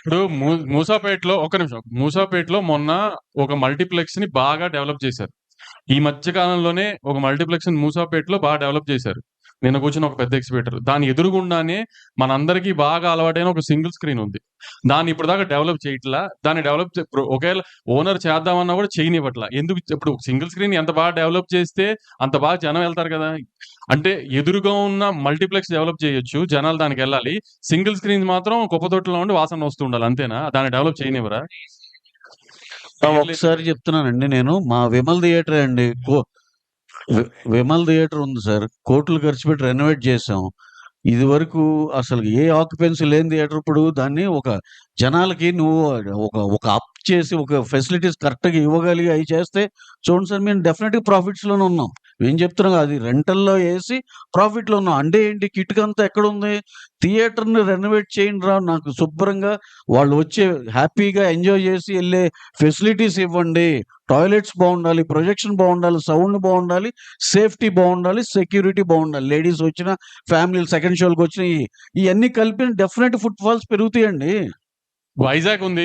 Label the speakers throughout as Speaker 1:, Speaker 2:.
Speaker 1: ఇప్పుడు మూసాపేటలో ఒక నిమిషం, మూసాపేటలో మొన్న ఒక మల్టీప్లెక్స్ ని బాగా డెవలప్ చేశారు. ఈ మధ్య కాలంలోనే ఒక మల్టీప్లెక్స్ మూసాపేటలో బాగా డెవలప్ చేశారు. నిన్న కూర్చున్న ఒక పెద్ద ఎక్స్‌బిటర్. దాని ఎదురుగుండానే మనందరికీ బాగా అలవాటైన ఒక సింగిల్ స్క్రీన్ ఉంది. దాన్ని ఇప్పటిదాకా డెవలప్ చేయట్లా. దాన్ని డెవలప్ ఇప్పుడు ఒకేళ ఓనర్ చేద్దామన్నా కూడా చేయనివ్వట్లా. ఎందుకు ఇప్పుడు సింగిల్ స్క్రీన్ ఎంత బాగా డెవలప్ చేస్తే అంత బాగా జనం వెళ్తారు కదా! అంటే ఎదురుగా ఉన్న మల్టీప్లెక్స్ డెవలప్ చేయొచ్చు. జనాలు దానికెళ్ళాలి. సింగిల్ స్క్రీన్స్ మాత్రం కుప్పతొట్టులో ఉండి వాసన వస్తూ ఉండాలి. అంతేనా? దాన్ని డెవలప్ చేయనివ్వరా? చేయట్లేదు.
Speaker 2: ఒకసారి చెప్తున్నానండి నేను. మా విమల్ థియేటరే అండి. విమల్ థియేటర్ ఉంది సార్. కోట్లు ఖర్చు పెట్టి రెనోవేట్ చేసాం. ఇదివరకు అసలు ఏ ఆక్యుపెన్సీ లేని థియేటర్ ఇప్పుడు దాన్ని ఒక జనాలకి నువ్వు ఒక అప్ చేసి ఒక ఫెసిలిటీస్ కరెక్ట్‌గా ఇవ్వగలిగి అయి చేస్తే చూడండి సార్, మేము డెఫినిట్‌గా ప్రాఫిట్స్‌లోనే ఉన్నాం. ఏం చెప్తున్నాం, అది రెంటల్‌లో ఏసి ప్రాఫిట్‌లో ఉన్నాం. అంటే ఏంటి, కిటుకంతా ఎక్కడుంది? థియేటర్‌ని రెనోవేట్ చేయండిరా, నాకు శుభ్రంగా వాళ్ళు వచ్చి హ్యాపీగా ఎంజాయ్ చేసి ఎళ్ళే ఫెసిలిటీస్ ఇవ్వండి. టాయిలెట్స్ బావుండాలి, ప్రొజెక్షన్ బావుండాలి, సౌండ్ బావుండాలి, సేఫ్టీ బావుండాలి, సెక్యూరిటీ బావుండాలి. లేడీస్ వచ్చిన, ఫ్యామిలీలు సెకండ్ షోలకొచ్చిన ఇయన్నీ కలిపి డెఫినెట్ ఫుట్ ఫాల్స్ పెరుగుతాయండి.
Speaker 1: వైజాగ్ ఉంది.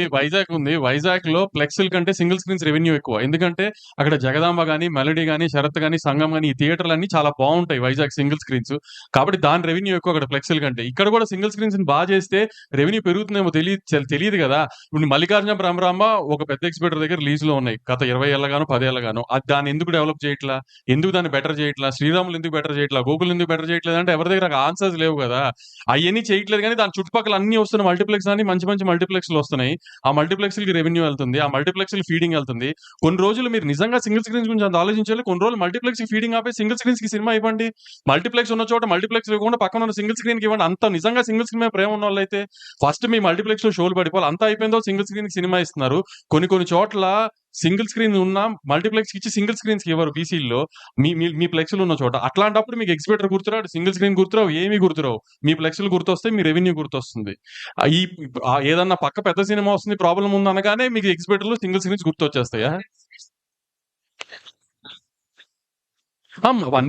Speaker 1: వైజాగ్‌లో ఫ్లెక్స్‌ల కంటే సింగిల్ స్క్రీన్స్ రెవెన్యూ ఎక్కువ. ఎందుకంటే అక్కడ జగదాంబ గాని, మెలోడీ గాని, శరత్ గాని, సంగం గాని ఈ థియేటర్‌లన్నీ చాలా బావుంటాయి వైజాగ్ సింగిల్ స్క్రీన్స్. కాబట్టి దాని రెవెన్యూ ఎక్కువ అక్కడ ఫ్లెక్స్‌ల కంటే. ఇక్కడ కూడా సింగిల్ స్క్రీన్స్‌ని చేస్తే రెవెన్యూ పెరుగుతుందేమో తెలీదు గదా! ఇప్పుడు మల్లికార్జున భ్రమరాంబ ఒక పెద్ద ఎగ్జిబిటర్ దగ్గర లీజ్‌లో ఉన్నాయి. గత 20 ఏళ్లగానో, 10 ఏళ్లగానో. దాన్ని ఎందుకు డెవలప్ చేయట్లా? ఎందుకు దాన్ని బెటర్ చేయట్లా? శ్రీరాములు ఎందుకు బెటర్ చేయట్లా? గోకుల్ ఎందుకు బెటర్ చేయట్లేదు అంటే ఎవరి దగ్గర ఆన్సర్స్ లేవు గదా! అయన్నీ చేయట్లేదు గానీ దాని చుట్టుపక్కల అన్నీ వస్తున్న మల్టీప్లెక్స్ అన్ని మంచి మంచి మల్టీప్లెక్స్‌లు వస్తున్నాయి. ఆ మల్టీప్లెక్స్‌లకి రెవెన్యూ వెళ్తుంది. ఆ మల్టీప్లెక్స్‌లకి ఫీడింగ్ వెళ్తుంది. కొన్ని రోజులు మీరు నిజంగా సింగిల్ స్క్రీన్స్ గురించి అంత ఆలోచించాలి. కొన్ని రోజులు మల్టీప్లెక్స్‌కి ఫీడింగ్ ఆపేసి సింగిల్ స్క్రీన్స్‌కి సినిమా ఇవ్వండి. మల్టీప్లెక్స్ ఉన్న చోట మల్టీప్లెక్స్ ఇవ్వకుండా పక్కన ఉన్న సింగిల్ స్క్రీన్‌కి ఇవ్వండి. అంత నిజంగా సింగిల్ స్క్రీన్ మీద ప్రేమ ఉన్నోళ్ళైతే ఫస్ట్ మీ మల్టీప్లెక్స్‌లో షోలు పడిపోవాలి. అంతా అయిపోయిందో సింగిల్ స్క్రీన్‌కి సినిమా ఇస్తున్నారు. కొన్ని కొన్ని చోట్ల సింగిల్ స్క్రీన్ ఉన్న మల్టీప్లెక్స్‌కి ఇచ్చి సింగిల్ స్క్రీన్స్‌కి ఇవ్వరు బీసీల్లో. మీ మీ మీ ఫ్లెక్స్‌లు ఉన్న చోట. అట్లాంటప్పుడు మీకు ఎగ్జిబిటర్ గుర్తురాడు, సింగిల్ స్క్రీన్ గుర్తురావు, ఏమీ గుర్తురావు. మీ ఫ్లెక్స్‌లు గుర్తొస్తాయి, మీ రెవెన్యూ గుర్తొస్తుంది. ఈ ఏదన్నా పక్క పెద్ద సినిమా వస్తుంది, ప్రాబ్లమ్ ఉంది అనగానే మీకు ఎగ్జిబిటర్‌లో సింగిల్ స్క్రీన్స్ గుర్తొచ్చేస్తాయా?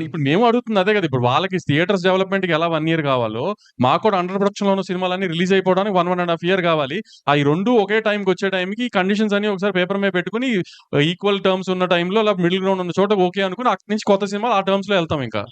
Speaker 1: ఇప్పుడు మేము అడుగుతుంది అదే కదా! ఇప్పుడు వాళ్ళకి థియేటర్స్ డెవలప్‌మెంట్‌కి ఎలా 1 ఇయర్ కావాలో, మాకు కూడా అండర్ ప్రొడక్షన్‌లో ఉన్న సినిమాలన్నీ రిలీజ్ అయిపోవడానికి 1 ఇయర్ కావాలి. అయి 2 ఒకే టైంకి వచ్చే టైంకి కండిషన్స్ అన్ని ఒకసారి పేపర్ మీద పెట్టుకొని ఈక్వల్ టర్మ్స్ ఉన్న టైంలో, మిడిల్ గ్రౌండ్ ఉన్న చోట ఓకే అనుకుని అక్కడి నుంచి కొత్త సినిమాలు ఆ టర్మ్స్‌లో ఎళ్తాం ఇంకా.